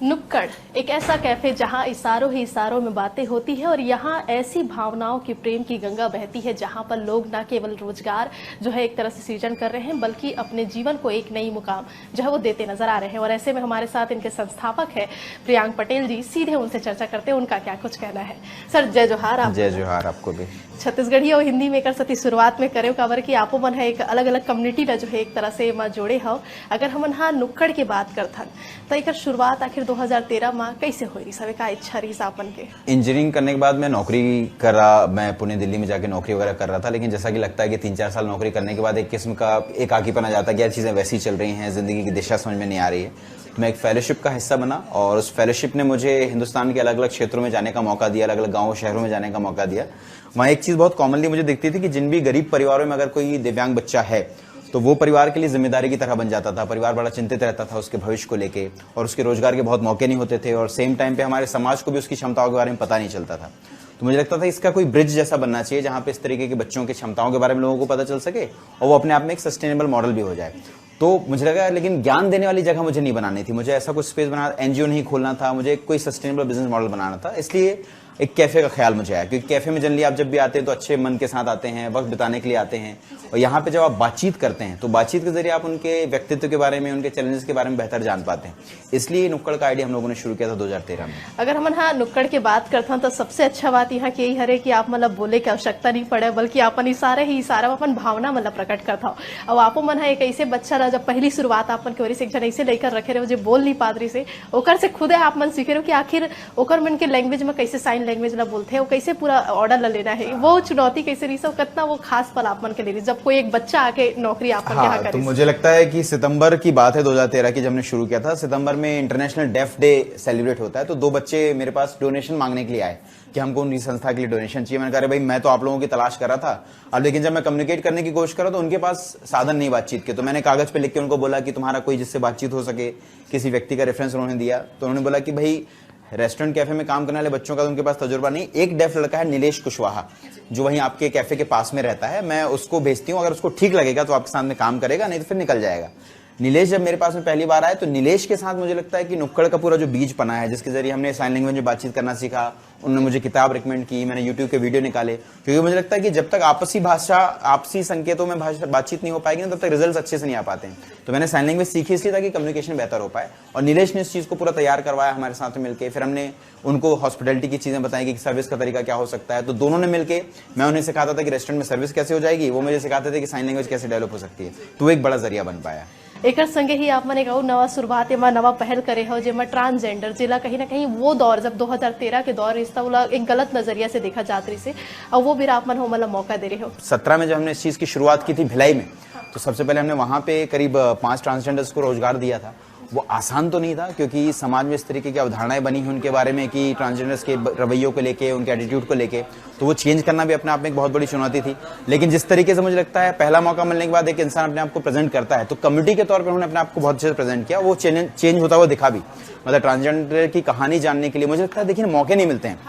नुक्कड़ एक ऐसा कैफे जहां इशारों ही इशारों में बातें होती है और यहाँ ऐसी भावनाओं की प्रेम की गंगा बहती है जहां पर लोग न केवल रोजगार जो है एक तरह से सृजन कर रहे हैं बल्कि अपने जीवन को एक नई मुकाम जो है वो देते नजर आ रहे हैं। और ऐसे में हमारे साथ इनके संस्थापक है प्रियांक पटेल जी, सीधे उनसे चर्चा करते हैं उनका क्या कुछ कहना है। सर जय जोहार। आप जय जोहार आपको भी। छत्तीसगढ़ी और हिंदी में कर सती शुरुआत में करे काबर की आपो मन है एक अलग अलग कम्युनिटी ला जो है एक तरह से मां जोड़े हो। अगर हमन हाँ नुक्कड़ की बात करथन तो एक शुरुआत आखिर 2013 में कैसे हुई सब का इच्छा रही अपन के? इंजीनियरिंग करने के बाद मैं नौकरी कर रहा, मैं पुणे दिल्ली में जाके नौकरी वगैरह कर रहा था, लेकिन जैसा कि लगता है कि 3-4 साल नौकरी करने के बाद एक किस्म का एक आकीपन आ जाता है कि यार चीज़ें वैसी चल रही हैं, जिंदगी की दिशा समझ में नहीं आ रही है। तो मैं एक फेलोशिप का हिस्सा बना और उस फेलोशिप ने मुझे हिंदुस्तान के अलग अलग क्षेत्रों में जाने का मौका दिया, अलग अलग गाँव शहरों में जाने का मौका दिया। वहाँ एक चीज़ बहुत कॉमनली मुझे दिखती थी कि जिन भी गरीब परिवारों में अगर कोई दिव्यांग बच्चा है तो वो परिवार के लिए जिम्मेदारी की तरह बन जाता था। परिवार बड़ा चिंतित रहता था उसके भविष्य को लेके और उसके रोजगार के बहुत मौके नहीं होते थे और सेम टाइम पे हमारे समाज को भी उसकी क्षमताओं के बारे में पता नहीं चलता था। तो मुझे लगता था इसका कोई ब्रिज जैसा बनना चाहिए जहाँ पे इस तरीके के बच्चों की क्षमताओं के बारे में लोगों को पता चल सके और वो अपने आप में एक सस्टेनेबल मॉडल भी हो जाए। तो मुझे लगा लेकिन ज्ञान देने वाली जगह मुझे नहीं बनानी थी, मुझे ऐसा कुछ स्पेस बना, एनजीओ नहीं खोलना था, मुझे कोई सस्टेनेबल बिजनेस मॉडल बनाना था। इसलिए एक कैफे का ख्याल मुझे आया, क्योंकि कैफे में जनरली आप जब भी आते हैं तो अच्छे मन के साथ आते हैं, वक्त बिताने के लिए आते हैं और यहाँ पे जब आप बातचीत करते हैं तो बातचीत के जरिए आप उनके व्यक्तित्व के बारे में, उनके चैलेंजेस के बारे में बेहतर जान पाते हैं। इसलिए नुक्कड़ का आइडिया हम लोगों ने शुरू किया था 2013 में। अगर हम हाँ नुक्कड़ की बात करते हैं तो सबसे अच्छा बात यहाँ की यही है कि आप मतलब बोले की आवश्यकता नहीं पड़े, बल्कि अपन इशारे ही इशारा अपन भावना मतलब प्रकट करता हो। और आपो मन है एक ऐसे बच्चा रहा जब पहली शुरुआत अपन के ओर से एक जन ऐसे लेकर रखे रहे जो बोल नहीं पादरी से ओकर से खुद आप मन सीखे रहे कि आखिर ओकर मन के लैंग्वेज में कैसे साइन लैंग्वेज ला बोलते हैं, कैसे पूरा ऑर्डर ला लेना है, वो चुनौती कैसे रही, सब कितना वो खास पल आप मन के ले रही जब कोई एक बच्चा आके नौकरी आप हाँ, तो मुझे लगता है कि सितंबर की बात है 2013 की, जब हमने शुरू किया था। सितंबर में इंटरनेशनल डेफ डे सेलिब्रेट होता है, तो 2 बच्चे मेरे पास डोनेशन मांगने के लिए आए कि हमको उनकी संस्था के लिए डोनेशन चाहिए। मैंने कहा भाई मैं तो आप लोगों की तलाश कर रहा था, अब लेकिन जब मैं कम्युनिकेट करने की कोशिश करा तो उनके पास साधन नहीं बातचीत के। तो मैंने कागज पे लिख के उनको बोला कि तुम्हारा कोई जिससे बातचीत हो सके, किसी व्यक्ति का रेफरेंस उन्होंने दिया। तो उन्होंने बोला कि भाई रेस्टोरेंट कैफे में काम करने वाले बच्चों का तो उनके पास तजुर्बा नहीं, एक डेफ लड़का है नीलेश कुशवाहा जो वहीं आपके कैफे के पास में रहता है, मैं उसको भेजती हूँ, अगर उसको ठीक लगेगा तो आपके साथ में काम करेगा, नहीं तो फिर निकल जाएगा। नीलेश जब मेरे पास में पहली बार आए तो नीलेश के साथ मुझे लगता है कि नुक्कड़ का पूरा जो बीज पना है, जिसके जरिए हमने साइन लैंग्वेज में बातचीत करना सीखा। उन्होंने मुझे किताब रिकमेंड की, मैंने यूट्यूब के वीडियो निकाले, क्योंकि मुझे लगता है कि जब तक आपसी भाषा, आपसी संकेतों में बातचीत नहीं हो पाएगी ना, तब तक रिजल्ट अच्छे से नहीं आ पाते हैं। तो मैंने साइन लैंग्वेज सीखी इसलिए ताकि कम्युनिकेशन बेहतर हो पाए और नीलेश ने इस चीज़ को पूरा तैयार करवाया हमारे साथ मिलकर। फिर हमने उनको हॉस्पिटैलिटी की चीज़ें बताई कि सर्विस का तरीका क्या हो सकता है। तो दोनों ने मिलकर, मैं उन्हें सिखाता था कि रेस्टोरेंट में सर्विस कैसे हो जाएगी, वो मुझे सिखाते थे कि साइन लैंग्वेज कैसे डेवलप हो सकती है। तो एक बड़ा जरिया बन पाया। एक संगे ही आप मन एक और नवा शुरुआत में नवा पहल करे हो जेमा ट्रांसजेंडर जिला कहीं ना कहीं वो दौर जब 2013 के दौर रिश्ता वाला एक गलत नजरिया से देखा जात रही से और वो भी आप मन हो मतलब मौका दे रहे हो। 17 में जब हमने इस चीज की शुरुआत की थी भिलाई में, तो सबसे पहले हमने वहां पे करीब 5 ट्रांसजेंडर्स को रोजगार दिया था। वो आसान तो नहीं था क्योंकि समाज में इस तरीके की अवधारणाएं बनी हैं उनके बारे में कि ट्रांसजेंडर्स के रवैयों को लेके, उनके एटीट्यूड को लेके, तो वो चेंज करना भी अपने आप में एक बहुत बड़ी चुनौती थी। लेकिन जिस तरीके से मुझे लगता है पहला मौका मिलने के बाद एक इंसान अपने आप को प्रेजेंट करता है, तो कम्युनिटी के तौर पर उन्होंने अपने आप को बहुत अच्छे से प्रेजेंट किया, वो चेंज होता हुआ दिखा भी। मतलब ट्रांसजेंडर की कहानी जानने के लिए मुझे लगता है देखिए मौके नहीं मिलते हैं,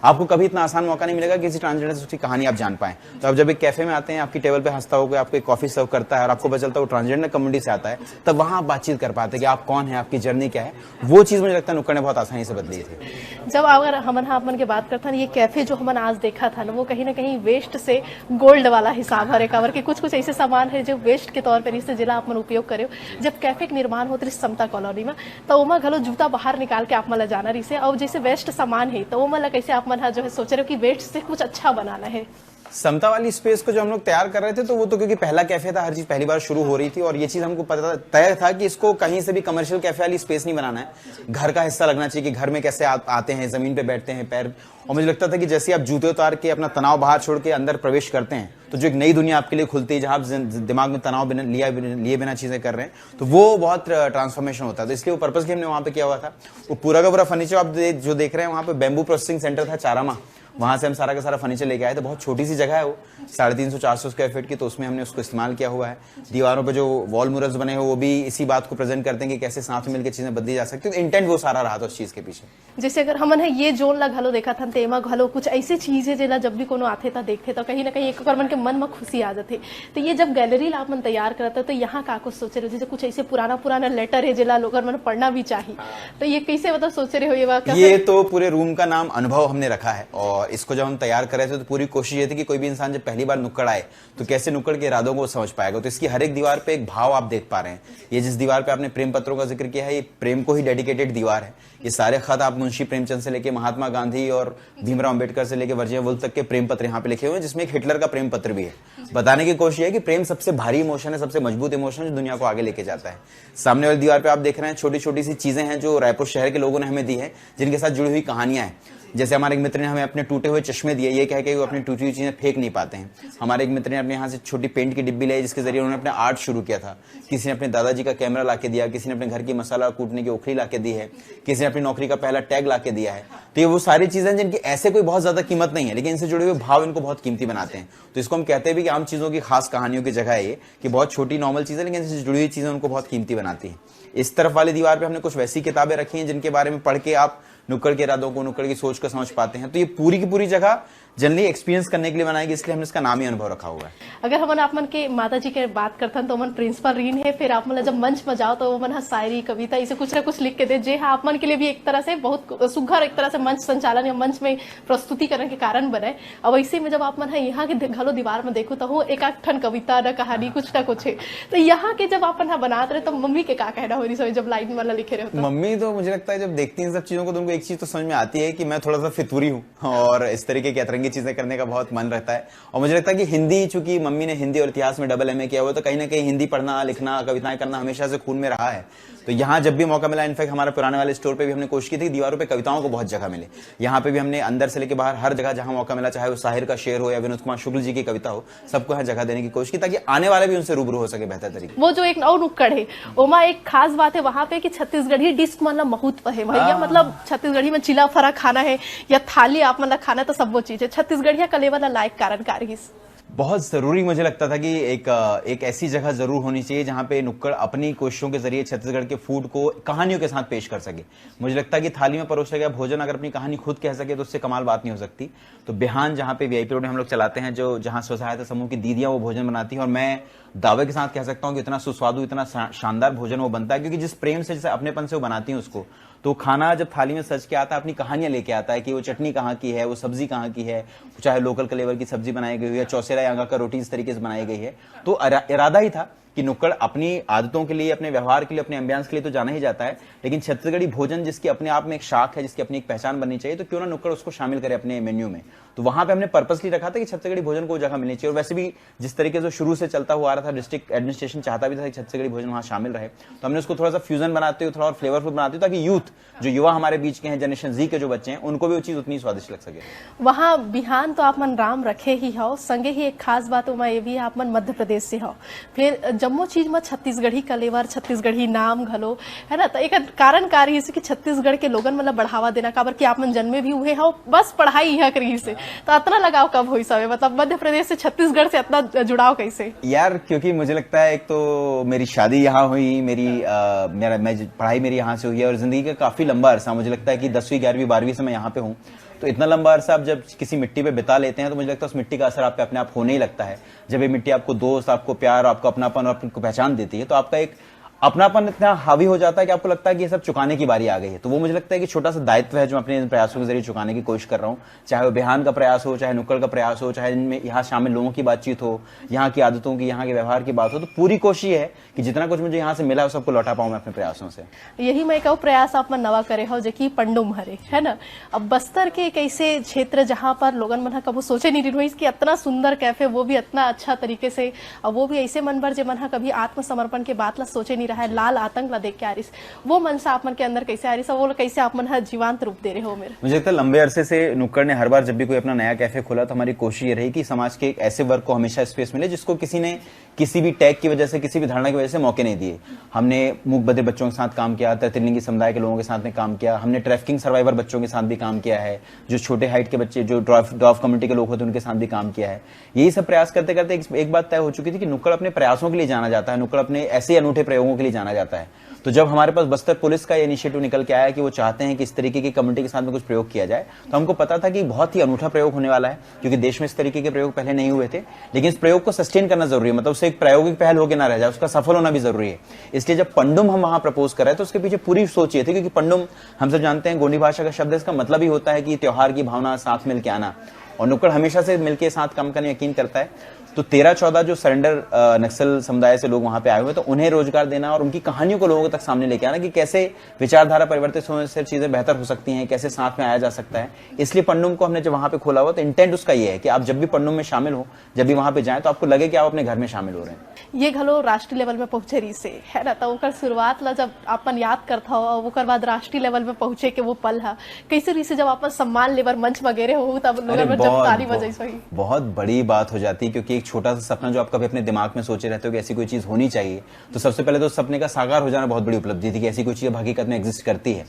आपको कभी इतना आसान मौका नहीं मिलेगा किसी ट्रांसजेंडर से उसकी कहानी आप जान पाएं। तो आप जब एक कैफे में आते हैं, आपकी टेबल पे हंसता होगा, आपको एक कॉफी सर्व करता है और आपको पता चलता है वो ट्रांसजेंडर कम्युनिटी से आता है, तब वहां आप बातचीत कर पाते हैं कि आप कौन है, आपकी जर्नी क्या है। वो चीज मुझे लगता है नुक्कड़ ने बहुत आसानी से बदली थी। जब अगर हमन की बात करता ये कैफे जो हमन आज देखा था ना, वो कहीं ना कहीं वेस्ट से गोल्ड वाला हिसाब हरे कावर के कुछ ऐसे सामान है जो वेस्ट के तौर पर इससे जिला आप मन उपयोग करे। जब कैफे के निर्माण होते रही समता कॉलोनी में, तो ओमा घलो जूता बाहर निकाल के आप मन जाना रही से, और जैसे वेस्ट सामान है तो वो मतलब कैसे आप मन जो है सोच रहे हो कि वेस्ट से कुछ अच्छा बनाना है। समता वाली स्पेस को जो हम लोग तैयार कर रहे थे, तो वो तो क्योंकि पहला कैफे था, हर चीज पहली बार शुरू हो रही थी और ये चीज हमको पता तय था कि इसको कहीं से भी कमर्शियल कैफे वाली स्पेस नहीं बनाना है, घर का हिस्सा लगना चाहिए कि घर में कैसे आते हैं, जमीन पे बैठते हैं पैर। और मुझे लगता था कि जैसे आप जूते उतार के अपना तनाव बाहर छोड़ के अंदर प्रवेश करते हैं, तो जो एक नई दुनिया आपके लिए खुलती है, जहां आप दिमाग में तनाव लिए बिना चीजें कर रहे हैं, तो वो बहुत ट्रांसफॉर्मेशन होता है। तो इसलिए वो पर्पस हमने वहां पे किया हुआ था। वो पूरा का पूरा फर्नीचर आप जो देख रहे हैं, वहां पे बैम्बू प्रोसेसिंग सेंटर था चारामा, वहां से हम सारा का सारा फर्नीचर लेके आए थे। बहुत छोटी सी जगह है वो, 350-400 स्क्वायर फीट की, तो उसमें हमने उसको इस्तेमाल किया हुआ है। दीवारों पे जो वॉल मुरर्स बने हैं वो भी इसी बात को प्रेजेंट करते हैं कि कैसे साथ में मिलकर चीजें बदली जा सकती है। तो इंटेंट वो सारा रहा था उस चीज के पीछे। जैसे अगर हमन है ये जोन ला घलो देखा था तेमा घलो कुछ ऐसी चीज है जेला जब भी कोनो आथे ता देखते तो कहीं ना कहीं एक मन के मन में खुशी आ जाते। तो ये जब गैलरी ला अपन तैयार करता तो यहाँ का कुछ सोचे रहे, जैसे कुछ ऐसे पुराना लेटर है जेला लोग मन पढ़ना भी चाहिए, तो ये कैसे मतलब सोचे रहे हो ये बात? ये तो पूरे रूम का नाम अनुभव हमने रखा है, और इसको जब हम तैयार कर रहे थे तो पूरी कोशिश ये थी कि कोई भी इंसान जब पहली बार नुक्कड़ आए तो कैसे नुक्कड़ के इरादों को समझ पाएगा। तो इसकी हर एक दीवार पे एक भाव आप देख पा रहे हैं। ये जिस दीवार पे आपने प्रेम पत्रों का जिक्र किया है, ये प्रेम को ही डेडिकेटेड दीवार है। ये सारे खत आप मुंशी प्रेमचंद से लेके महात्मा गांधी और भीमराव अंबेडकर से लेके वर्जिनिया वुल्फ तक के प्रेम पत्र यहाँ पे लिखे हुए हैं, जिसमें एक हिटलर का प्रेम पत्र भी है। बताने की कोशिश है कि प्रेम सबसे भारी इमोशन है, सबसे मजबूत इमोशन जो दुनिया को आगे लेके जाता है। सामने वाली दीवार पे आप देख रहे हैं छोटी छोटी सी चीजें हैं जो रायपुर शहर के लोगों ने हमें दी है, जिनके साथ जुड़ी हुई कहानियां हैं। जैसे हमारे एक मित्र ने हमें अपने टूटे हुए चश्मे दिए, ये कह के वो अपनी टूटी हुई चीजें फेंक नहीं पाते हैं। हमारे एक मित्र ने अपने यहाँ से छोटी पेंट की डिब्बी लाई, जिसके जरिए उन्होंने अपना आर्ट शुरू किया था। किसी ने अपने दादाजी का कैमरा लाके दिया, किसी ने अपने घर की मसाला कूटने की ओखली लाके दी है, किसी ने अपनी नौकरी का पहला टैग लाके दिया है। तो ये वो सारी चीजें जिनकी ऐसे कोई बहुत ज्यादा कीमत नहीं है, लेकिन इनसे जुड़े हुए भाव इनको बहुत कीमती बनाते हैं। तो इसको हम कहते हैं भी कि आम चीजों की खास कहानियों की जगह है ये, कि बहुत छोटी नॉर्मल चीजें लेकिन इनसे जुड़ी हुई चीजें उनको बहुत कीमती बनाती है। इस तरफ वाली दीवार पे हमने कुछ वैसी किताबें रखी हैं जिनके बारे में पढ़ के आप नुक्कड़ के इरादों को, नुक्कड़ की सोच को समझ पाते हैं। तो ये पूरी की पूरी जगह जनरली एक्सपीरियंस करने के लिए बनाएगी, इसलिए हमने इसका नाम ही अनुभव रखा हुआ है। अगर हमन आप मन के माता जी के बात करथन तो मन प्रिंसिपल रीन है, फिर आप मन जब मंच में जाओ तो मन शायरी कविता इसे कुछ ना कुछ लिख के दे, जे आप मन के लिए भी एक तरह से बहुत सुघर एक तरह से मंच संचालन या मंच में प्रस्तुति करने के कारण बने। अब ऐसे में जब आप मन है यहाँ के घलो दीवार में देखो तो हो एक ठन कविता न कहानी कुछ ना कुछ है, तो यहाँ के जब आप बनाते रहे तो मम्मी के क्या कहना हो रही सब जब लाइन वाला लिखे रहे? मम्मी तो मुझे लगता है जब देखती हैं सब चीजों को तो उनको एक चीज तो समझ में आती है कि मैं थोड़ा सा फितूरी हूँ और इस तरीके की अतरंगी चीजें करने का बहुत मन रहता है। और मुझे लगता है कि हिंदी, चूंकि मम्मी ने हिंदी और इतिहास में डबल MA किया हुआ, तो कहीं ना कहीं हिंदी पढ़ना, लिखना, कविताएं करना हमेशा से खून में रहा है। तो यहाँ जब भी मौका मिला, इनफैक्ट हमारे पुराने वाले स्टोर पे भी हमने कोशिश की थी दीवारों पे कविताओं को बहुत जगह मिले। यहाँ पे भी हमने अंदर से लेकर बाहर हर जगह जहां मौका मिला, चाहे वो साहिर का शेर हो या विनोद कुमार शुक्ल जी की कविता हो, सबको यहाँ जगह देने की कोशिश की ताकि आने वाले भी उनसे रूबरू हो सके बेहतर तरीके। वो जो एक नौ नुक्कड़ है ओमा एक खास बात है वहां पे कि छत्तीसगढ़ी डिश मतलब महत्व है भैया, मतलब छत्तीसगढ़ी में चिला फरा खाना है या थाली आप मतलब खाना, तो सब वो चीज है छत्तीसगढ़िया कले वाला लायक कारण कारगिस बहुत जरूरी मुझे लगता था कि एक ऐसी जगह जरूर होनी चाहिए जहां पे नुक्कड़ अपनी कोशिशों के जरिए छत्तीसगढ़ के फूड को कहानियों के साथ पेश कर सके। मुझे लगता है कि थाली में परोसा गया भोजन अगर अपनी कहानी खुद कह सके तो उससे कमाल बात नहीं हो सकती। तो बिहान जहां पे VIP रोड में हम लोग चलाते हैं, जो जहां स्व सहायता समूह की दीदियां वो भोजन बनाती हैं, और मैं दावे के साथ कह सकता हूं कि इतना सुस्वादु, इतना शानदार भोजन वो बनता है, क्योंकि जिस प्रेम से, जैसे अपनेपन से वो बनाती हैं उसको, तो खाना जब थाली में सज के आता है अपनी कहानियां लेके आता है कि वो चटनी कहाँ की है, वो सब्जी कहाँ की है, चाहे लोकल कलेवर की सब्जी बनाई गई हो या चौसेरा यांगा का रोटी इस तरीके से बनाई गई है। तो इरादा ही था कि नुक्कड़ अपनी आदतों के लिए, अपने व्यवहार के लिए, अपने एम्बियंस के लिए तो जाना ही जाता है, लेकिन छत्तीसगढ़ी भोजन जिसकी अपने आप में एक शाख है, जिसकी अपनी एक पहचान बननी चाहिए, तो क्यों ना नुक्कड़ उसको शामिल करे अपने मेन्यू में। तो वहां पे हमने पर्पसली रखा था कि छत्तीसगढ़ी भोजन को जगह मिलनी चाहिए। और वैसे भी जिस तरीके से शुरू से चलता हुआ आ रहा था, डिस्ट्रिक्ट एडमिनिस्ट्रेशन चाहता भी था कि छत्तीसगढ़ी भोजन वहां शामिल रहे, तो हमने उसको थोड़ा सा फ्यूजन बनाते हुए, थोड़ा और फ्लेवरफुल बनाते हुए, ताकि यूथ, जो युवा हमारे बीच के हैं, जनरेशन Z के जो बच्चे हैं, उनको भी वो चीज उतनी स्वादिष्ट लग सके। वहाँ बिहान तो आप मन राम रखे ही हो, संगे ही एक खास बात ये भी आप मन मध्य प्रदेश से हो, फिर जम्मो चीज में छत्तीसगढ़ी कलेवर, छत्तीसगढ़ी नाम घलो है ना। तो एक कारण कार्य है कि छत्तीसगढ़ के लोगन मतलब बढ़ावा देना, काबर कि आप मन जन्मे भी हुए हो, बस पढ़ाई यहाँ करी से, तो इतना लगाव कब हुई सब, मतलब मध्य प्रदेश से छत्तीसगढ़ से इतना जुड़ाव कैसे? यार क्योंकि मुझे लगता है एक तो मेरी शादी यहाँ हुई, मैं पढ़ाई मेरी यहाँ से हुई है, और जिंदगी का काफी लंबा अरसा, मुझे लगता है कि 10वीं 11वीं 12वीं से मैं यहाँ पे हूँ। तो इतना लंबा अरसा आप जब किसी मिट्टी पे बिता लेते हैं तो मुझे लगता है उस मिट्टी का असर आप पे अपने आप होने ही लगता है। जब ये मिट्टी आपको दोस्त, आपको प्यार, आपको अपनापन और आपको पहचान देती है, तो आपका एक अपनापन इतना हावी हो जाता है कि आपको लगता है कि ये सब चुकाने की बारी आ गई है। तो वो मुझे लगता है कि छोटा सा दायित्व है जो मैं अपने प्रयासों के जरिए चुकाने की कोशिश कर रहा हूँ, चाहे वो बिहान का प्रयास हो, चाहे नुक्कड़ का प्रयास हो, चाहे इनमें यहाँ शामिल लोगों की बातचीत हो, यहाँ की आदतों की, यहाँ के व्यवहार की बात हो। तो पूरी कोशिश है कि जितना कुछ मुझे यहाँ से मिला है वो सबको लौटा पाऊँ मैं अपने प्रयासों से। यही मैं कहूँ प्रयास आप मन नवा करे हो, जो कि पंडुम हरे है ना। अब बस्तर के एक ऐसे क्षेत्र जहाँ पर लोगन मन कभी सोचे नहीं रही कि इतना सुंदर कैफे, वो भी इतना अच्छा तरीके से, और वो भी ऐसे मन भर जे मन कभी आत्मसमर्पण के बात ला सोचे नहीं रहा है, लाल आतंक ला देख के आ रही, वो मन से आप मन के अंदर कैसे आ रही, वो कैसे आप मन हर जीवांत रूप दे रहे हो? मेरे मुझे लगता है लंबे अरसे से नुक्कड़ ने हर बार जब भी कोई अपना नया कैफे खोला तो हमारी कोशिश ये रही कि समाज के एक ऐसे वर्ग को हमेशा स्पेस मिले जिसको किसी ने किसी भी टैग की वजह से, किसी भी धारणा की वजह से मौके नहीं दिए। हमने मूक बधिर बच्चों के साथ काम किया, तृतीलिंगी समुदाय के लोगों के साथ में काम किया, हमने ट्रैफिकिंग सर्वाइवर बच्चों के साथ भी काम किया है, जो छोटे हाइट के बच्चे, जो ड्वार्फ कम्युनिटी के लोग होते हैं उनके साथ भी काम किया है। यही सब प्रयास करते करते एक बात तय हो चुकी थी कि नुक्कड़ अपने प्रयासों के लिए जाना जाता है, नुक्कड़ अपने ऐसे अनूठे प्रयोगों के लिए जाना जाता है। तो जब हमारे पास बस्तर पुलिस का ये इनिशिएटिव निकल के आया कि वो चाहते हैं कि इस तरीके की कम्युनिटी के साथ में कुछ प्रयोग किया जाए, तो हमको पता था कि बहुत ही अनूठा प्रयोग होने वाला है, क्योंकि देश में इस तरीके के प्रयोग पहले नहीं हुए थे। लेकिन इस प्रयोग को सस्टेन करना जरूरी है, मतलब उसे एक प्रायोगिक पहल होकर ना रह जाए, उसका सफल होना भी जरूरी है। इसलिए जब पंडुम हम वहां प्रपोज कर रहे थे तो उसके पीछे पूरी सोच ये थी, क्योंकि पंडुम हम सब जानते हैं गोंडी भाषा का शब्द है, इसका मतलब ही होता है कि त्योहार की भावना, साथ मिलकर आना, और नुक्कड़ हमेशा से मिलके साथ काम करने यकीन करता है। तो 13-14 जो सरेंडर नक्सल समुदाय से लोग वहां पे आए हुए, तो उन्हें रोजगार देना और उनकी कहानियों को लोगों तक सामने लेके आना कि कैसे विचारधारा परिवर्तित होने से चीजें बेहतर हो सकती हैं, कैसे साथ में आया जा सकता है। इसलिए पंडुम को हमने जब वहां पे खोला हुआ तो इंटेंट उसका ये है कि आप जब भी पंडुम में शामिल हो, जब भी वहां पे जाएं, तो आपको लगे कि आप अपने घर में शामिल हो रहे हैं। ये घलो राष्ट्रीय लेवल में पहुंचे रही से है ना, तो ओकर शुरुआत ला जब अपन याद करता हो, ओकर बाद राष्ट्रीय लेवल में पहुंचे के वो पल है कैसे रही से, जब अपन सम्मान लेवर मंच वगैरह हो तब लोगों में जब ताली बजाई सही बहुत बड़ी बात हो जाती है, क्योंकि एक छोटा सा सपना जो आप कभी अपने दिमाग में सोचे रहते हो कि ऐसी कोई चीज होनी चाहिए, तो सबसे पहले तो सपने का साकार हो जाना बहुत बड़ी उपलब्धि थी कि ऐसी कोई चीज हकीकत में एग्जिस्ट करती है।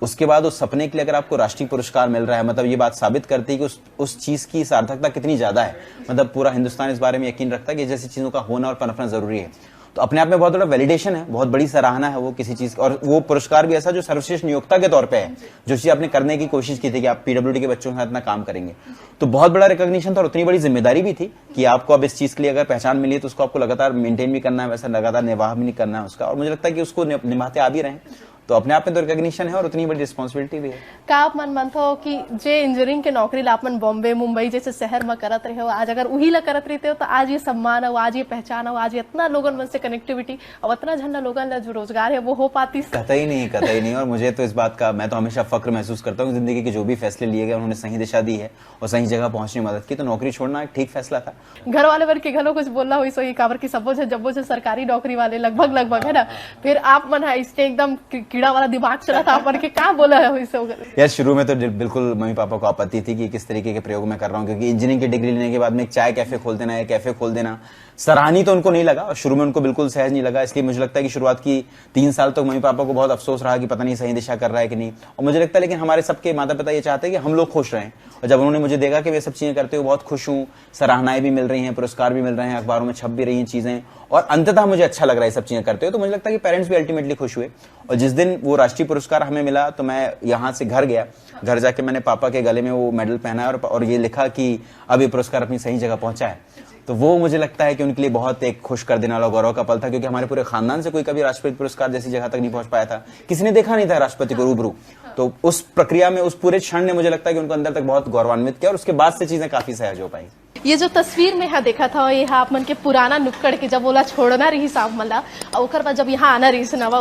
उसके बाद उस सपने के लिए अगर आपको राष्ट्रीय पुरस्कार मिल रहा है, मतलब ये बात साबित करती है कि उस चीज की सार्थकता कितनी ज्यादा है। मतलब पूरा हिंदुस्तान इस बारे में यकीन रखता है कि जैसी चीजों का होना और पनपना जरूरी है। तो अपने आप में बहुत बड़ा वैलिडेशन है, बहुत बड़ी सराहना है वो किसी चीज, और वो पुरस्कार भी ऐसा जो सर्वश्रेष्ठ नियोक्ता के तौर पे है, जो चीज आपने करने की कोशिश की थी कि आप पीडब्ल्यूडी के बच्चों के साथ इतना काम करेंगे। तो बहुत बड़ा रिकॉग्निशन था और उतनी बड़ी जिम्मेदारी भी थी कि आपको अब इस चीज के लिए अगर पहचान मिली है तो उसको आपको लगातार मेंटेन भी करना है, वैसा लगातार निर्वाह भी नहीं करना है उसका, और मुझे लगता है कि उसको निभाते आ भी रहे। तो अपने आप में तो रिकॉग्निशन है और उतनी बड़ी रिस्पॉन्सिबिलिटी भी है। का आप मन मानते हो कि जे इंजीनियरिंग के नौकरी ला अपन बॉम्बे मुंबई जैसे शहर में करत रहे हो, आज अगर वही ला करत रहते हो तो आज ये सम्मान हो, आज ये पहचान हो, आज इतना लोगन मन से कनेक्टिविटी और इतना झंडा लोगन ला जो रोजगार है वो हो पाती? कतई नहीं। और मुझे तो इस बात का, मैं तो हमेशा फक्र महसूस करता हूँ जिंदगी के जो भी फैसले लिए गए उन्होंने सही दिशा दी है और सही जगह पहुंचने में मदद की। तो नौकरी छोड़ना एक ठीक फैसला था। घर वाले वर्ग के घरों कुछ बोलना हुई सो काबर की सबो से जब्बो से सरकारी नौकरी वाले लगभग है ना, फिर आप मन है इसके एकदम कीड़ा वाला दिमाग चला था अपन के क्या बोला है वैसे? यार शुरू में तो बिल्कुल मम्मी पापा को आपत्ति थी कि किस तरीके के प्रयोग मैं कर रहा हूँ, क्योंकि इंजीनियरिंग की डिग्री लेने के बाद में एक चाय कैफे खोल देना, एक कैफे खोल देना सराहनीय तो उनको नहीं लगा और शुरू में उनको बिल्कुल सहज नहीं लगा। इसलिए मुझे लगता है कि शुरुआत की 3 साल तक मम्मी पापा को बहुत अफसोस रहा कि पता नहीं सही दिशा कर रहा है कि नहीं। और मुझे लगता है लेकिन हमारे सबके माता पिता ये चाहते हैं कि हम लोग खुश रहें, और जब उन्होंने मुझे देखा कि वे सब चीजें करते हुए बहुत खुश हूँ, सराहनाएं भी मिल रही हैं, पुरस्कार भी मिल रहे हैं, अखबारों में छप भी रही हैं चीजें, और अंततः मुझे अच्छा लग रहा है सब चीजें करते हुए, तो मुझे लगता है कि पेरेंट्स भी अल्टीमेटली खुश हुए। और जिस दिन वो राष्ट्रीय पुरस्कार हमें मिला तो मैं यहाँ से घर गया, घर जाके मैंने पापा के गले में वो मेडल पहना और ये लिखा कि अब ये पुरस्कार अपनी सही जगह पहुंचा है। तो वो मुझे लगता है कि उनके लिए बहुत एक खुश कर देने वाला गौरव का पल था, क्योंकि हमारे पूरे खानदान से कोई कभी राष्ट्रपति पुरस्कार जैसी जगह तक नहीं पहुंच पाया था, किसी ने देखा नहीं था राष्ट्रपति को रूबरू। तो उस प्रक्रिया में, उस पूरे क्षण ने मुझे लगता है कि उनको अंदर तक बहुत गौरवान्वित किया और उसके बाद से चीजें काफी सहज हो पाई। ये जो तस्वीर में यहाँ देखा था ये आप मन के पुराना नुक्कड़ के जब बोला छोड़ना रही साहब मला और ओकर बाद जब यहाँ आना रही से नवा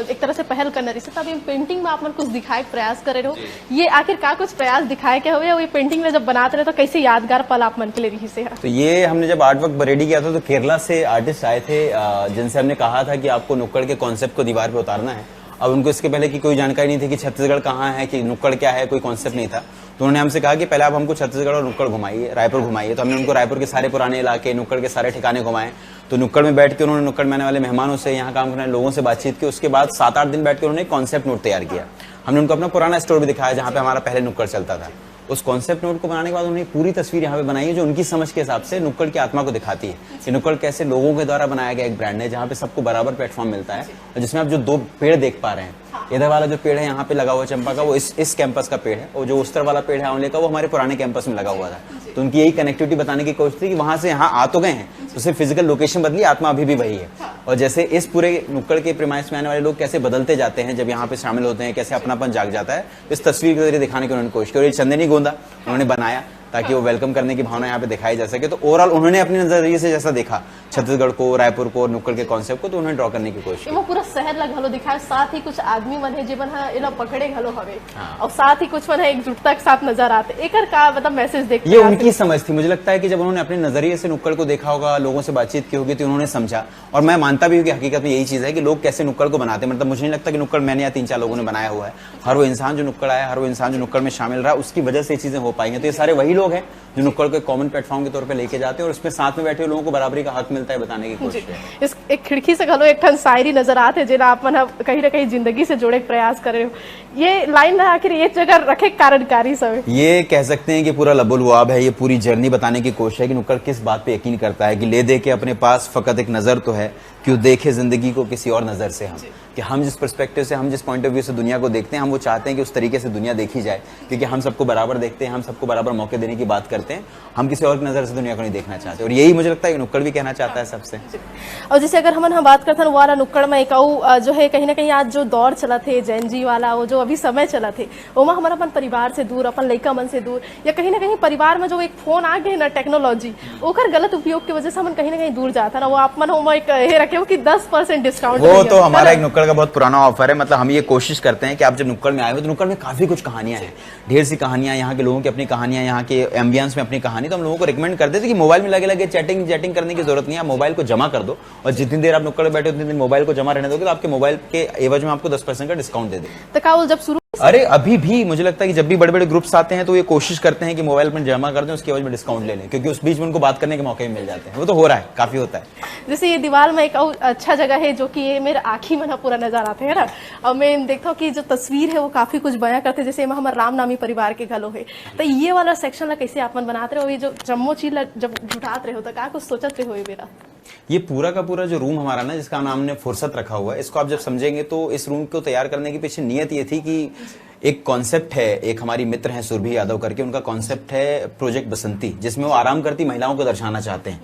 एक तरह से पहल करना रही से, तब ये पेंटिंग में आप मन कुछ दिखाए प्रयास करे रहो, ये आखिर का कुछ प्रयास दिखाए के हुए ये पेंटिंग में जब बनाते रहे तो कैसे यादगार पल आप मन के लिए रही से? तो ये हमने जब आर्ट वर्क रेडी किया था तो केरला से आर्टिस्ट आए थे जिनसे हमने कहा था कि आपको नुक्कड़ के कॉन्सेप्ट को दीवार पे उतारना है। अब उनको इसके पहले की कोई जानकारी नहीं थी कि छत्तीसगढ़ कहाँ है, कि नुक्कड़ क्या है, कोई कॉन्सेप्ट नहीं था। तो उन्होंने हमसे कहा कि पहले आप हमको छत्तीसगढ़ और नुक्कड़ घुमाइए, रायपुर घुमाइए। तो हमने उनको रायपुर के सारे पुराने इलाके, नुक्कड़ के सारे ठिकाने घुमाए। तो नुक्कड़ में बैठ के उन्होंने नुक्कड़ में आने वाले मेहमानों से, यहाँ काम करने वाले लोगों से बातचीत की। उसके बाद 7-8 दिन बैठ के उन्होंने कॉन्सेप्ट नोट तैयार किया। हमने उनको अपना पुराना स्टोर भी दिखाया जहाँ पे हमारा पहले नुक्कड़ चलता था। उस कॉन्सेप्ट नोट को बनाने के बाद उन्होंने पूरी तस्वीर यहाँ पे बनाई है जो उनकी समझ के हिसाब से नुक्कड़ की आत्मा को दिखाती है कि नुक्कड़ कैसे लोगों के द्वारा बनाया गया एक ब्रांड है जहाँ पे सबको बराबर प्लेटफॉर्म मिलता है। और जिसमें आप जो 2 पेड़ देख पा रहे हैं, इधर वाला जो पेड़ है यहाँ पे लगा हुआ चंपा का, वो इस कैंपस का पेड़ है, और जो उस तरफ वाला पेड़ है आंवले का, वो हमारे पुराने कैंपस में लगा हुआ था। तो उनकी यही कनेक्टिविटी बताने की कोशिश थी कि वहां से यहाँ आ तो गए हैं, तो सिर्फ फिजिकल लोकेशन बदली, आत्मा अभी भी वही है। और जैसे इस पूरे नुक्कड़ के प्रीमाइस में आने वाले लोग कैसे बदलते जाते हैं जब यहाँ पे शामिल होते हैं, कैसे अपनापन जाग जाता है, इस तस्वीर के जरिए दिखाने की उन्होंने कोशिश की। और ये चंदनी गोंदा उन्होंने बनाया ताकि वो वेलकम करने की भावना यहाँ पे दिखाई जा सके। तो ओवरऑल उन्होंने अपने नजरिए से जैसा देखा छत्तीसगढ़ को, रायपुर को, नुक्कड़ के कॉन्सेप्ट को, तो उन्होंने ड्रॉ करने की कोशिश की। वो पूरा शहर ला घलो दिखाए, साथ ही कुछ आदमी मन है जीवन है पकड़े घलो हवे, और साथ ही कुछ मन है एकजुटता के साथ नजर आते। एकर का मतलब मैसेज देख ये उनकी समझ थी। मुझे लगता है कि जब उन्होंने अपने नजरिए से नुक्कड़ को देखा होगा, लोगों से बातचीत की होगी, तो उन्होंने समझा। और मैं मानता भी हूँ कि हकीकत में यही चीज है कि लोग कैसे नुक्कड़ को बनाते हैं। मतलब मुझे नहीं लगता कि नुक्कड़ मैंने या 3-4 लोगों ने बनाया हुआ है। हर वो इंसान जो नुक्कड़ आया, हर वो इंसान जो नुक्कड़ में शामिल रहा, उसकी वजह से ये चीजें हो पाई हैं। तो ये सारे वही लोग हैं जो नुक्कड़ को एक कॉमन प्लेटफॉर्म के तौर पे लेके जाते हैं, और उसमें साथ में बैठे लोगों को बराबरी का हक मिलता है बताने की कोशिश है। इस एक खिड़की से घलो एक ठन शायरी नजर आते जेना आप मन कहीं ना कहीं जिंदगी से जोड़े के प्रयास कर रहे हो। ये लाइन आखिर ये जगह रखे कारणकारी सब ये कह सकते हैं कि पूरा लबुलवाब है। ये पूरी जर्नी बताने की कोशिश है कि नुक्कड़ किस बात पे यकीन करता है कि ले दे के अपने पास फकत एक नजर तो है, क्यों देखे जिंदगी को किसी और नजर से। हम कि हम जिस पर्सपेक्टिव से, हम जिस पॉइंट ऑफ व्यू से दुनिया को देखते हैं, हम वो चाहते हैं कि उस तरीके से दुनिया देखी जाए, क्योंकि हम सबको बराबर देखते हैं, हम सबको बराबर मौके देने की बात करते हैं। हम किसी और की नजर से दुनिया को नहीं देखना चाहते, और यही मुझे लगता है कि नुक्कड़ भी कहना चाहता है सबसे। और जैसे अगर हम बात करते हैं वाला नुक्कड़ में एक जो है कहीं ना कहीं आज जो दौर चला थे जैन जी वाला, वो जो अभी समय चला थे, वो हमारा अपन परिवार से दूर, अपन लड़का मन से दूर, या कहीं ना कहीं परिवार में जो एक फोन आ गए ना टेक्नोलॉजी, ओकर गलत उपयोग की वजह से हम कहीं ना कहीं दूर जाता ना। वो आप मन एक रखे हो कि 10% डिस्काउंट, वो तो हमारा एक नुक्कड़ का बहुत पुराना ऑफर है। मतलब हम ये कोशिश करते हैं कि आप जब नुक्कड़ में आए हो तो नुक्कड़ में काफी कुछ कहानियां हैं, ढेर सी कहानियां, यहाँ के लोगों की अपनी कहानियां, यहाँ के एम्बियंस में अपनी कहानी। तो हम लोगों को रिकमेंड करते थे कि मोबाइल में लगे लगे चैटिंग करने की जरूरत नहीं है। आप मोबाइल को जमा कर दो, और जितनी देर आप नुक्कड़ में बैठे उतनी देर मोबाइल को जमा रहने दोगे, तो आपके मोबाइल के एवज में आपको 10% का डिस्काउंट दे दे। तो काउल जब शुरू, अरे अभी भी मुझे लगता है कि जब भी बड़े बड़े ग्रुप्स आते हैं तो ये कोशिश करते हैं कि मोबाइल पर जमा कर दें, उसके एवज में डिस्काउंट ले लें, क्योंकि उस बीच में उनको बात करने के मौके मिल जाते हैं। वो तो हो रहा है, काफी होता है। जैसे ये दीवार में एक और अच्छा जगह है जो कि ये मेरे आँखी में ना पूरा नजर आते हैं ना, और मैं देखता हूँ कि जो तस्वीर है वो काफी कुछ बयां करते हैं। जैसे हमारे राम नामी परिवार के घलो है, तो ये वाला सेक्शन ला कैसे आप मन बनाते रहो, ये जो जम्मो चीज जब जुटाते रहे हो तो क्या कुछ सोचत रहे हो ये मेरा? ये पूरा का पूरा जो रूम हमारा ना, जिसका नाम हमने फुर्सत रखा हुआ है, इसको आप जब समझेंगे तो इस रूम को तैयार करने के पीछे नियत ये थी कि एक कॉन्सेप्ट है, एक हमारी मित्र हैं सुरभि यादव करके, उनका कॉन्सेप्ट है प्रोजेक्ट बसंती, जिसमें वो आराम करती महिलाओं को दर्शाना चाहते हैं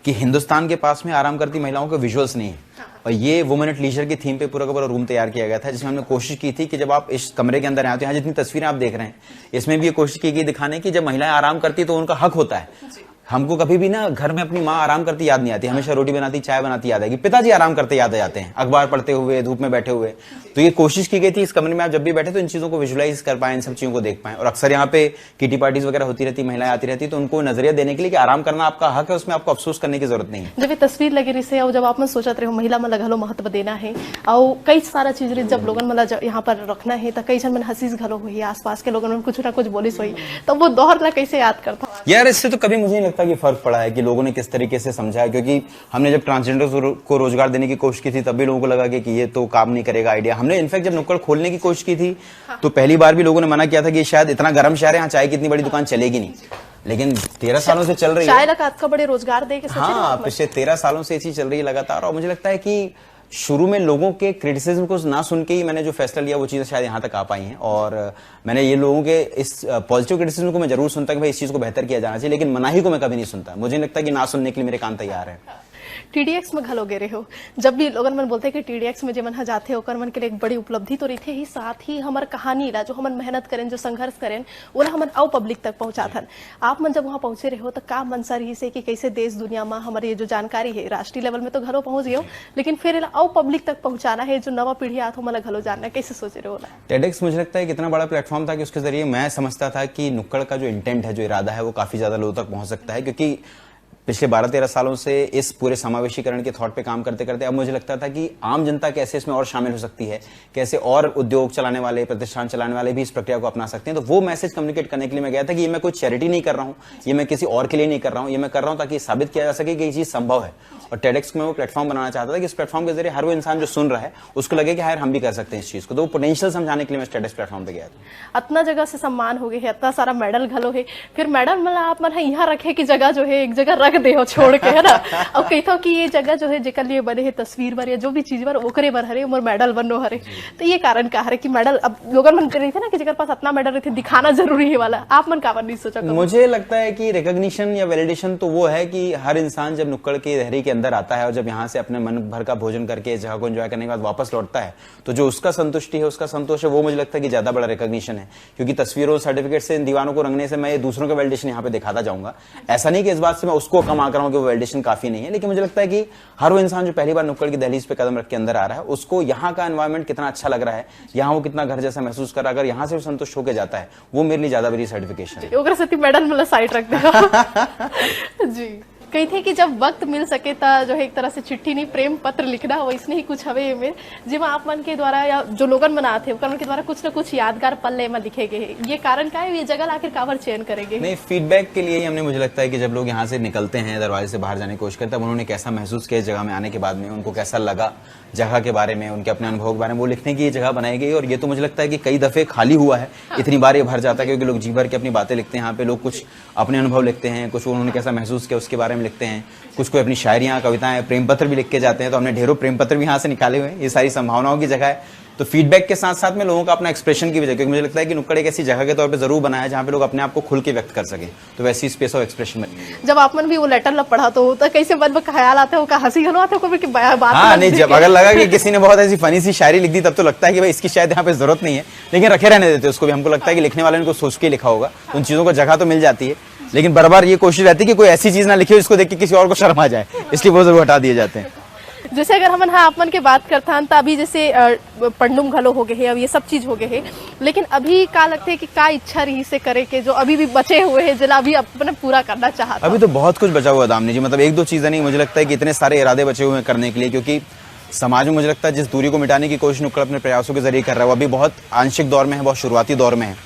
कि हिंदुस्तान के पास में आराम करती महिलाओं के विजुअल्स नहीं है। और ये वुमेन एट लीजर की थीम पे पूरा का पूरा रूम तैयार किया गया था, जिसमें हमने कोशिश की थी कि जब आप इस कमरे के अंदर आए तो यहाँ जितनी तस्वीरें आप देख रहे हैं, इसमें भी ये कोशिश की गई दिखाने की जब महिलाएं आराम करती तो उनका हक होता है। हमको कभी भी ना घर में अपनी माँ आराम करती याद नहीं आती, हमेशा रोटी बनाती, चाय बनाती याद आएगी। पिताजी आराम करते याद आ जाते हैं, अखबार पढ़ते हुए, धूप में बैठे हुए। तो ये कोशिश की गई थी इस कमरे में आप जब भी बैठे तो इन चीजों को विजुलाइज कर पाए, इन सब चीजों को देख पाए। और अक्सर यहाँ पे किटी पार्टीज वगैरह होती रहती, महिलाएं आती रहती, तो उनको नजरिया देने के लिए कि आराम करना आपका हक है, उसमें आपको अफसोस करने की जरूरत नहीं है। जब ये तस्वीर लगी रही से, और जब आप सोचते रहे हो महिला में घलो महत्व देना है, और कई सारा चीज जब लोगन मतलब यहाँ पर रखना है, तो कई जन मन हंसीस घलो हुई, आसपास के लोगों ने कुछ ना कुछ बोली सोई, तो वो दौर ला कैसे याद करता यार? इससे तो कभी मुझे नहीं लगता कि फर्क पड़ा है कि लोगों ने किस तरीके से समझा है, क्योंकि हमने जब ट्रांसजेंडर को रोजगार देने की कोशिश की थी तब भी लोगों को लगा कि ये तो काम नहीं करेगा आइडिया। हमने इनफैक्ट जब नुक्कड़ खोलने की कोशिश की थी तो पहली बार भी लोगों ने मना किया था कि शायद इतना गर्म शहर है, यहाँ चाय की इतनी बड़ी दुकान चलेगी नहीं, लेकिन 13 सालों से चल रही है। चाय का बड़े रोजगार दे के हाँ, पिछले 13 सालों से ये चीज चल रही है लगातार। और मुझे लगता है कि शुरू में लोगों के क्रिटिसिज्म को ना सुन के ही मैंने जो फैसला लिया वो चीजें शायद यहाँ तक आ पाई हैं। और मैंने ये लोगों के इस पॉजिटिव क्रिटिसिज्म को मैं जरूर सुनता कि भाई इस चीज को बेहतर किया जाना चाहिए, लेकिन मनाही को मैं कभी नहीं सुनता। मुझे नहीं लगता कि ना सुनने के लिए मेरे कान तैयार है। टीडीएक्स में घलो गे रहे हो, जब भी लोगन मन बोलते हैं कि टीडीएक्स में जो मन जाते हो ओकर मन के लिए एक बड़ी उपलब्धि तो रही ही, साथ ही हमार कहानी ला जो हमन मेहनत करें, जो संघर्ष करें, वो हमन आओ पब्लिक तक पहुंचाथन। आप मन जब वहां पहुंचे रहे हो तो का मनसा रही से कि कैसे देश दुनिया में हमारी ये जो जानकारी है राष्ट्रीय लेवल में तो घलो पहुंच गए हो, लेकिन फिर आओ पब्लिक तक पहुंचाना है, जो नवा पीढ़ी आत हो मतलब घलो जानना, कैसे सोचे रहे हो? टेडेक्स मुझे लगता है कितना बड़ा प्लेटफॉर्म था कि उसके जरिए मैं समझता था कि नुक्कड़ का जो इंटेंट है, जो इरादा है, वो काफी ज्यादा लोगों तक पहुंच सकता है। क्योंकि पिछले 12-13 सालों से इस पूरे समावेशीकरण के थॉट पे काम करते करते अब मुझे लगता था कि आम जनता कैसे इसमें और शामिल हो सकती है, कैसे और उद्योग चलाने वाले, प्रतिष्ठान चलाने वाले भी इस प्रक्रिया को अपना सकते हैं। तो वो मैसेज कम्युनिकेट करने के लिए मैं गया था कि ये मैं कोई चैरिटी नहीं कर रहा हूँ, ये मैं किसी और के लिए नहीं कर रहा हूँ, ये मैं कर रहा हूँ ताकि साबित किया जा सके कि ये चीज संभव है। और टेडेक्स में वो प्लेटफॉर्म बनाना चाहता था कि इस प्लेटफॉर्म के जरिए हर वो इंसान जो सुन रहा है उसको लगे कि यार हम भी कर सकते हैं इस चीज को। तो वो पोटेंशियल समझाने के लिए मैं टेडेक्स प्लेटफॉर्म पे गया था। इतना जगह से सम्मान हो गए है, इतना सारा मेडल घलो है, फिर मेडल मतलब आप मन यहाँ रखे की जगह जो है एक जगह रख दे हो छोड़ के, है ना? और कहता हो कि ये जगह जो है जेकर लिए बने है तस्वीर बर या जो भी चीज बर ओकरे बर हरे उमर मेडल बनो हरे। तो ये कारण का है कि मेडल अब लोगन मन करे थे ना कि जेकर पास अपना मेडल रहते दिखाना जरूरी है वाला, आप मन का नहीं सोचा? मुझे लगता है कि रिकॉग्निशन या वैलिडेशन तो वो है कि हर इंसान जब नुक्कड़ की दहरी के अंदर आता है और जब यहाँ से अपने मन भर का भोजन करके जगह को एंजॉय करने के बाद वापस लौटता है, तो जो उसका संतुष्टि है, उसका संतोष है, वो मुझे लगता है कि ज्यादा बड़ा रिकॉग्निशन है। क्योंकि तस्वीरों सर्टिफिकेट से इन दीवानों को रंगने से मैं दूसरों का वैलिडेशन यहाँ पे दिखाता जाऊंगा, ऐसा नहीं कि इस बात से मैं उसको कम आंक रहा हूँ कि वो वैलिडेशन काफी नहीं है, लेकिन मुझे लगता है कि हर वो इंसान जो पहली बार नुक्कड़ की दहलीज पे कदम रख के अंदर आ रहा है, उसको यहाँ का एनवायरमेंट कितना अच्छा लग रहा है, यहाँ वो कितना घर जैसा महसूस कर रहा है, अगर यहाँ से वो संतुष्ट होकर जाता है, वो मेरे लिए ज्यादा बड़ी सर्टिफिकेशन है। ओकरा से मेडल मतलब साइड रख देगा। जी कही थे कि जब वक्त मिल सके ता जो है एक तरह से चिट्ठी नहीं प्रेम पत्र लिखना हो, इसने ही कुछ हवे में जिमा आप मन के द्वारा या जो लोगन बना थे ओकर मन के द्वारा कुछ न कुछ यादगार पल में लिखे गए, ये कारण का है, ये जगह आखिर कावर चयन करेंगे? नहीं, फीडबैक के लिए ही हमने, मुझे लगता है कि जब लोग यहाँ से निकलते हैं, दरवाजे से बाहर जाने की कोशिश करते हैं, तब उन्होंने कैसा महसूस किया इस जगह में आने के बाद में, उनको कैसा लगा जगह के बारे में, उनके अपने अनुभव के बारे में, वो लिखने की ये जगह बनाई गई। और ये तो मुझे लगता है कि कई दफे खाली हुआ है, इतनी बार ये भर जाता है क्योंकि लोग जी भर के अपनी बातें लिखते हैं। यहाँ पे लोग कुछ अपने अनुभव लिखते हैं, कुछ उन्होंने कैसा महसूस किया उसके बारे में लिखते हैं, कुछ कोई अपनी शायरियां, कविताएं, प्रेम पत्र भी लिख के जाते हैं। तो हमने ढेरों प्रेम पत्र भी यहाँ से निकाले हुए हैं। ये सारी संभावनाओं की जगह है। तो फीडबैक के साथ साथ में लोगों का अपना एक्सप्रेशन की वजह, क्योंकि मुझे लगता है कि नुक्कड़ एक ऐसी जगह के तौर पे जरूर बनाया है जहाँ पे लोग अपने आप को खुल के व्यक्त कर सकें, तो वैसी स्पेस ऑफ एक्सप्रेशन में। जब आप मन भी वो लेटर लब पढ़ा तो कैसे मन में ख्याल आता है, वो का हंसी गलो आता है कि बात? हाँ नहीं, जब अगर लगा कि किसी ने बहुत ऐसी फनी सी शायरी लिख दी तब तो लगता है कि भाई इसकी शायद यहाँ पे जरूरत नहीं है, लेकिन रखे रहने देते उसको भी। हमको लगता है कि लिखने वाले ने कुछ सोच के लिखा होगा, उन चीजों को जगह तो मिल जाती है, लेकिन बार बार ये कोशिश रहती है कि कोई ऐसी चीज ना लिखे जिसको देख के किसी और को शर्म आ जाए, इसलिए वो जरूर हटा दिए जाते हैं। जैसे अगर हम हाँ आपमन के बात करता हन तो अभी जैसे पंडुम घलो हो गए हैं, अब ये सब चीज हो गए हैं, लेकिन अभी का लगता है कि का इच्छा रही से करे के जो अभी भी बचे हुए हैं जिला अभी अपने पूरा करना चाहता? अभी तो बहुत कुछ बचा हुआ दामनी जी, मतलब एक दो चीजें नहीं, मुझे लगता है कि इतने सारे इरादे बचे हुए हैं करने के लिए, क्योंकि समाज में मुझे लगता है जिस दूरी को मिटाने की कोशिश नुक्कड़ अपने प्रयासों के जरिए कर रहा है वो अभी बहुत आंशिक दौर में है, बहुत शुरुआती दौर में है।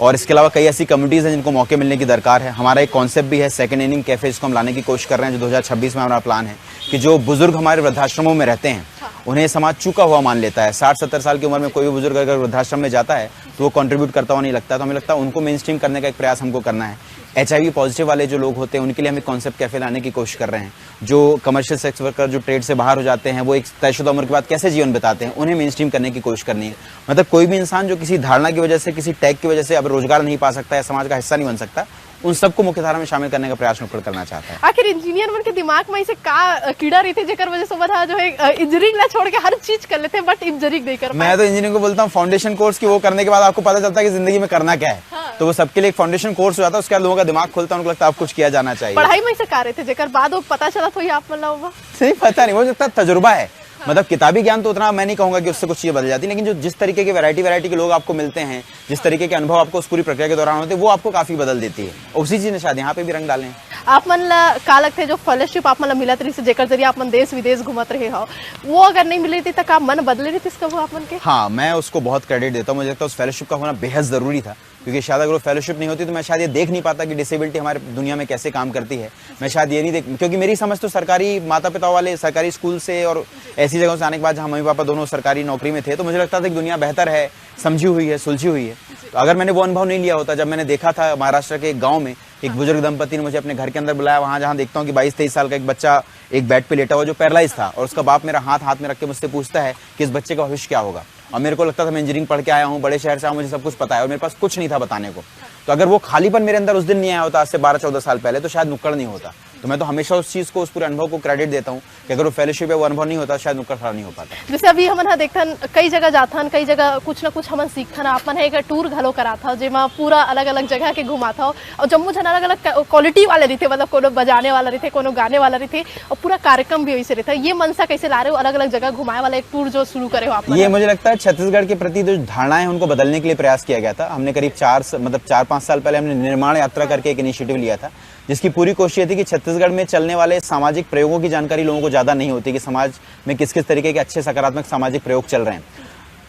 और इसके अलावा कई ऐसी कम्युनिटीज हैं जिनको मौके मिलने की दरकार है। हमारा एक कॉन्सेप्ट भी है सेकंड इनिंग कैफे, जिसको हम लाने की कोशिश कर रहे हैं, जो 2026 में हमारा प्लान है कि जो बुजुर्ग हमारे वृद्धाश्रमों में रहते हैं उन्हें समाज चूका हुआ मान लेता है। 60-70 साल की उम्र में कोई भी बुजुर्ग अगर वृद्धाश्रम में जाता है तो वो कंट्रीब्यूट करता हुआ नहीं लगता। तो हमें लगता है उनको मेन स्ट्रीम करने का एक प्रयास हमको करना है। HIV पॉजिटिव वाले जो लोग होते हैं उनके लिए हम एक कॉन्सेप्ट कैफे लाने की कोशिश कर रहे हैं। जो कमर्शियल सेक्स वर्कर जो ट्रेड से बाहर हो जाते हैं, वो एक तयशुदा उम्र के बाद कैसे जीवन बिताते हैं, उन्हें मेन स्ट्रीम करने की कोशिश करनी है। मतलब कोई भी इंसान जो किसी धारणा की वजह से, किसी टैग की वजह से अब रोजगार नहीं पा सकता है, समाज का हिस्सा नहीं बन सकता, उन सबको मुख्यधारा में शामिल करने का प्रयास नुक्कड़ करना चाहता है। आखिर इंजीनियर मन के दिमाग में ऐसे का कीड़ा रहते जेकर वजह से बता जो है इंजीनियरिंग ना छोड़ के हर चीज कर लेते हैं, बट इंजीनियरिंग नहीं कर पाते। मैं तो इंजीनियरिंग को बोलता हूँ फाउंडेशन कोर्स की, वो करने के बाद आपको पता चलता है कि जिंदगी में करना क्या है। हाँ। तो वो सबके लिए एक फाउंडेशन कोर्स हो जाता है, उसके बाद लोगों का दिमाग खुलता है, उनको लगता है अब कुछ किया जाना चाहिए। पढ़ाई में ऐसे का रहते जेकर बाद वो पता चला तो ये आप मतलब नहीं पता नहीं, वो लगता तजुर्बा है। मतलब किताबी ज्ञान तो उतना मैं नहीं कहूंगा कि उससे कुछ चीजें बदल जाती, लेकिन जो जिस तरीके के वैरायटी के लोग आपको मिलते हैं, जिस तरीके के अनुभव आपको उस पूरी प्रक्रिया के दौरान होते हैं, वो आपको काफी बदल देती है। उसी चीज ने शायद यहाँ पे भी रंग डालें। आप मन का लगते जो फेलोशिप आप मन मिलत रही जेकर जरिए आप मन देश विदेश घूमत रहे हो, वो अगर नहीं मिली थी तो का मन बदले रही इसका वो आप मन के? हाँ, मैं उसको बहुत क्रेडिट देता हूँ। मुझे लगता है उस फेलोशिप का होना बेहद जरूरी था, क्योंकि शायद अगर वो फेलोशिप नहीं होती तो मैं शायद ये देख नहीं पाता कि डिसेबिलिटी हमारे दुनिया में कैसे काम करती है। मैं शायद ये नहीं देख, क्योंकि मेरी समझ तो सरकारी माता पिता वाले सरकारी स्कूल से और ऐसी जगहों से आने के बाद जहाँ मम्मी पापा दोनों सरकारी नौकरी में थे, तो मुझे लगता था कि दुनिया बेहतर है, समझी हुई है, सुलझी हुई है। तो अगर मैंने वो अनुभव नहीं लिया होता, जब मैंने देखा था महाराष्ट्र के एक गाँव में एक बुजुर्ग दंपति ने मुझे अपने घर के अंदर बुलाया, वहां जहां देखता हूँ कि 22-23 साल का एक बच्चा एक बेड पे लेटा हुआ जो पैरालाइज था, और उसका बाप मेरा हाथ में रख के मुझसे पूछता है कि इस बच्चे का भविष्य क्या होगा। और मेरे को लगता था मैं इंजीनियरिंग पढ़ के आया हूँ, बड़े शहर से आया, मुझे सब कुछ पता है, और मेरे पास कुछ नहीं था बताने को। तो अगर वो खालीपन मेरे अंदर उस दिन नहीं आया होता, आज से 12-14 साल पहले, तो शायद नुक्कड़ नहीं होता। तो मैं तो हमेशा उस चीज को, उस पूरे अनुभव को क्रेडिट देता हूँ कि अगर वो फेलोशिप है, वो अनुभव नहीं होता, शायद नुक्कड़ खड़ा नहीं हो पाता। जैसे अभी हमन देखन कई जगह जाथन, कई जगह कुछ ना कुछ हमन सीखथन, आपन एक टूर घलो कराथा जेमा पूरा अलग अलग जगह के घुमाथा, और जम्मू जन अलग अलग क्वालिटी वाले रहते, मतलब कोनो बजाने वाला रहते, कोनो गाने वाला रहते, और पूरा कार्यक्रम भी वैसे रहता है। ये मनसा कैसे ला रहे हो अलग अलग जगह घुमाए वाला एक टूर जो शुरू करे हो आप? ये मुझे लगता है छत्तीसगढ़ के प्रति जो धारणाएं हैं उनको बदलने के लिए प्रयास किया गया था। हमने करीब 4-5 साल पहले हमने निर्माण यात्रा करके एक इनिशिएटिव लिया था, जिसकी पूरी कोशिश ये थी कि छत्तीसगढ़ में चलने वाले सामाजिक प्रयोगों की जानकारी लोगों को ज्यादा नहीं होती कि समाज में किस किस तरीके के अच्छे सकारात्मक सामाजिक प्रयोग चल रहे हैं।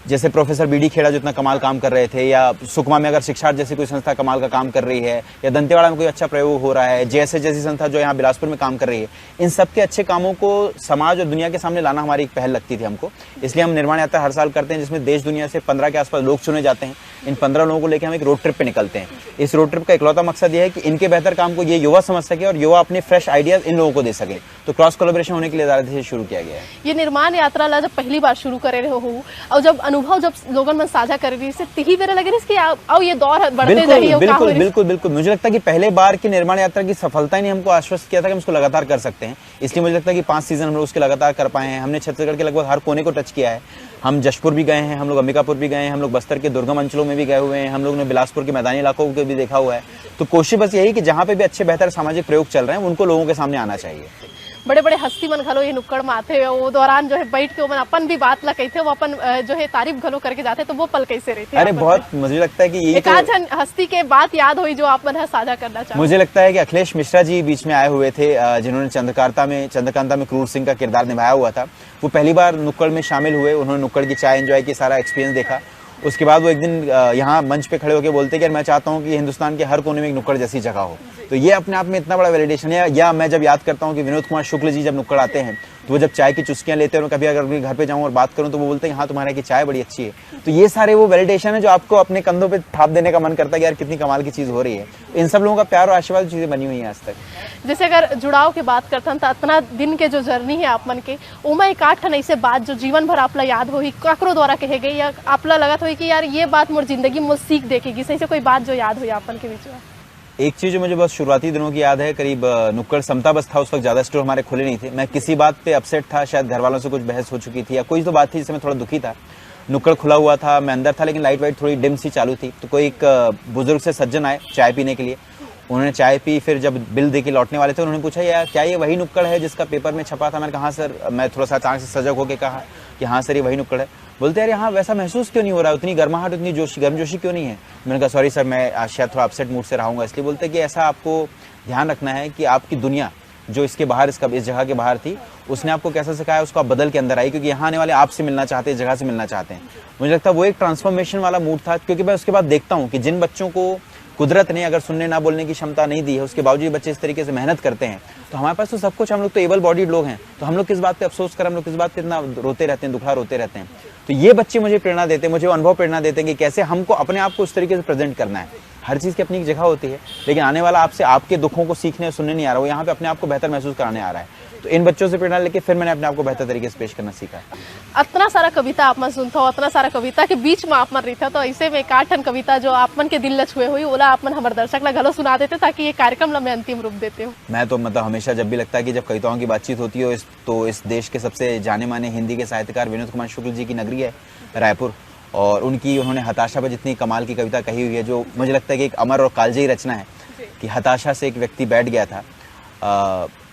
जैसे प्रोफेसर बीडी खेड़ा जो इतना कमाल काम कर रहे थे, या सुकमा में अगर शिक्षा जैसी कोई संस्था कमाल का काम कर रही है, या दंतेवाड़ा में कोई अच्छा प्रयोग हो रहा है, जैसे जैसी संस्था जो यहाँ बिलासपुर में काम कर रही है, इन सब के अच्छे कामों को समाज और दुनिया के सामने लाना हमारी एक पहल लगती थी हमको। इसलिए हम निर्माण यात्रा हर साल करते हैं, जिसमें देश दुनिया से 15 के आसपास लोग चुने जाते हैं। इन 15 लोगों को लेकर हम एक रोड ट्रिप पे निकलते हैं। इस रोड ट्रिप का इकलौता मकसद यह है कि इनके बेहतर काम को ये युवा समझ सके और युवा अपने फ्रेश आइडियाज इन लोगों को दे सके। तो क्रॉस कोलैबोरेशन होने के लिए शुरू किया गया है। ये निर्माण यात्रा ला जब पहली बार शुरू करे रहे हो, और जब अनुभव जब लोगन मन साझा कर रही से तिही बेरा लगे रही कि आओ ये दौर बढ़ते बिल्कुल जाइए बिल्कुल बिल्कुल बिल्कुल। मुझे लगता है कि पहले बार की निर्माण यात्रा की सफलता ने हमको आश्वस्त किया था कि हम इसको लगातार कर सकते हैं। इसलिए मुझे लगता है कि 5 सीजन हम लोग उसके लगातार कर पाए हैं। हमने छत्तीसगढ़ के लगभग हर कोने को टच किया है। हम जशपुर भी गए हैं, हम लोग अंबिकापुर भी गए हैं, हम लोग बस्तर के दुर्गम अंचलों में भी गए हुए हैं, हम लोग ने बिलासपुर के मैदानी इलाकों को भी देखा हुआ है। तो कोशिश बस यही कि जहाँ पे भी अच्छे बेहतर सामाजिक प्रयोग चल रहे हैं उनको लोगों के सामने आना चाहिए। बड़े बड़े हस्ती मन घलो ये नुक्कड़ में आते वो दौरान जो है बैठ के वो मन अपन भी बात ला कहते वो अपन जो है तारीफ घलो करके जाते तो वो पल कैसे रहते? अरे बहुत, मुझे लगता है कि ये एक आज हस्ती के बात याद हुई जो आप मन साझा करना चाहते? मुझे लगता है कि अखिलेश मिश्रा जी बीच में आए हुए थे, जिन्होंने चंद्रकांता में क्रूर सिंह का किरदार निभाया हुआ था। वो पहली बार नुक्कड़ में शामिल हुए, उन्होंने नुक्कड़ की चाय एंजॉय की, सारा एक्सपीरियंस देखा। उसके बाद वो एक दिन यहाँ मंच पे खड़े होकर बोलते कि यार मैं चाहता हूँ कि हिंदुस्तान के हर कोने में एक नुक्कड़ जैसी जगह हो। तो ये अपने आप में इतना बड़ा वैलिडेशन है। या मैं जब याद करता हूँ कि विनोद कुमार शुक्ल जी जब नुक्कड़ आते हैं तो वो जब चाय की चुस्कियां लेते हैं और कभी अगर घर पे जाऊँ और बात करूँ तो वो बोलते हैं हाँ तुम्हारे की चाय बड़ी अच्छी है। तो ये सारे वो वैलिडेशन है जो आपको अपने कंधों पे थाप देने का मन करता है कि यार कितनी कमाल की चीज हो रही है। इन सब लोगों का प्यार और आशीर्वाद चीजें बनी हुई है आज तक। जैसे अगर जुड़ाव की बात करते हैं तो इतना दिन के जो जर्नी है आप मन के उमा एक आठ ऐसे बात जो जीवन भर आपला याद हो ककरो द्वारा कहे गई या आपला लगत हो कि यार ये बात मोर जिंदगी में सीख देखेगी, सही से कोई बात जो याद हुई आपन के बीच में? एक चीज जो मुझे बस शुरुआती दिनों की याद है, करीब नुक्कड़ समता बस था, उस वक्त ज्यादा स्टोर हमारे खुले नहीं थे। मैं किसी बात पे अपसेट था, शायद घर वालों से कुछ बहस हो चुकी थी या कोई तो बात थी जिससे मैं थोड़ा दुखी था। नुक्कड़ खुला हुआ था, मैं अंदर था लेकिन लाइट वाइट थोड़ी डिम सी चालू थी। तो कोई एक बुजुर्ग से सज्जन आए चाय पीने के लिए। उन्होंने चाय पी, फिर जब बिल दे के लौटने वाले थे उन्होंने पूछा यार क्या ये वही नुक्कड़ है जिसका पेपर में छपा था? मैंने कहा हाँ सर। मैं थोड़ा सा अचानक से सजग होकर कहा कि हाँ सर ये वही नुक्कड़ है। बोलते यार यहाँ वैसा महसूस क्यों नहीं हो रहा है, उतनी गर्माहट उतनी गर्मजोशी क्यों नहीं है? मैंने कहा सॉरी सर मैं आज शायद थोड़ा अपसेट मूड से रहूँगा। इसलिए बोलते कि ऐसा आपको ध्यान रखना है कि आपकी दुनिया जो इसके बाहर इस जगह के बाहर थी उसने आपको कैसा सिखाया उसको आप बदल के अंदर आई, क्योंकि यहाँ आने वाले आपसे मिलना चाहते हैं, इस जगह से मिलना चाहते हैं। मुझे लगता है वो एक ट्रांसफॉर्मेशन वाला मूड था, क्योंकि मैं उसके बाद देखता हूँ कि जिन बच्चों को कुदरत ने अगर सुनने ना बोलने की क्षमता नहीं दी है उसके बावजूद बच्चे इस तरीके से मेहनत करते हैं तो हमारे पास तो सब कुछ, हम लोग तो एबल बॉडीड लोग हैं, तो हम लोग किस बात पे अफसोस कर, हम लोग किस बात पे इतना रोते रहते हैं, दुखड़ा रोते रहते हैं। तो ये बच्चे मुझे प्रेरणा देते हैं, मुझे अनुभव प्रेरणा देते हैं कि कैसे हमको अपने आप को उस तरीके से प्रेजेंट करना है। हर चीज की अपनी एक जगह होती है, लेकिन आने वाला आपसे आपके दुखों को सीखने और सुनने नहीं आ रहा, वो यहाँ पे अपने आप को बेहतर महसूस कराने आ रहा है। तो इन बच्चों से प्रेरणा लेके फिर मैंने अपने आप को बेहतर तरीके से पेश करना सीखा। इतना सारा कविता आप मन सुनता हो, इतना सारा कविता के बीच में आप मन रहता, तो ऐसे में एक आठन कविता जो आप मन के दिल ल छुए हुई ओला आप मन हमारे दर्शक ला घलो सुना देते ताकि ये कार्यक्रम ला मैं अंतिम रूप देते हूँ। मैं तो मतलब हमेशा जब भी लगता है कि जब कविताओं की बातचीत होती है तो इस देश के सबसे जाने माने हिंदी के साहित्यकार विनोद कुमार शुक्ल जी की नगरी है रायपुर, और उन्होंने हताशा पर जितनी कमाल की कविता कही हुई है जो मुझे लगता है कि एक अमर और कालजयी रचना है कि हताशा से एक व्यक्ति बैठ गया था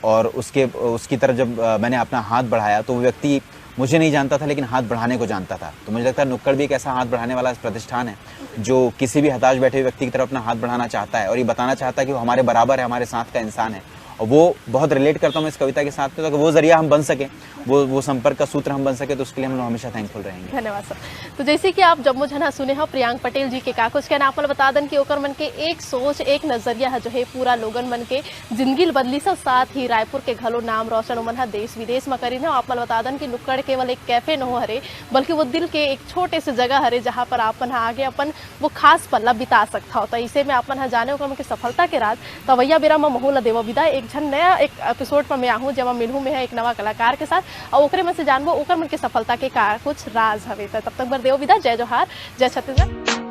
और उसकी तरफ जब मैंने अपना हाथ बढ़ाया तो वो व्यक्ति मुझे नहीं जानता था लेकिन हाथ बढ़ाने को जानता था। तो मुझे लगता है नुक्कड़ भी एक ऐसा हाथ बढ़ाने वाला प्रतिष्ठान है जो किसी भी हताश बैठे हुए व्यक्ति की तरफ अपना हाथ बढ़ाना चाहता है और ये बताना चाहता है कि वो हमारे बराबर है, हमारे साथ का इंसान है। और वो बहुत रिलेट करता हूँ इस कविता के साथ में, तो वो जरिया हम बन सके, वो संपर्क का सूत्र हम बन सके, तो उसके लिए हम लोग हमेशा थैंकफुल रहेंगे। धन्यवाद सर। तो जैसे कि आप जब मुझे ना सुने हो प्रियांक पटेल जी के का कुछ कहना, आप बता दें कि ओकर मन के एक सोच एक नजरिया है जो है पूरा लोगन मन के जिंदगी बदली सब, साथ ही रायपुर के घलो नाम रोशन उमन है देश विदेश में करी ना। आप बता दें कि नुक्कड़ केवल एक कैफे न हो हरे बल्कि वो दिल के एक छोटे से जगह हरे जहाँ पर अपन आगे अपन वो खास पल्ला बिता सकता हो। तो इसे में अपन जाने ओकर मन के सफलता के राज तवैया बेरा में महूला देव विदा एक झन नया एक एपिसोड पर मैं आहूँ जब मिलूँ में है एक नवा कलाकार के साथ और ओकरे में से जानबो ओकर मन के सफलता के का कुछ राज हवे। तब तक बर देव विदा। जय जोहार, जय छत्तीसगढ़।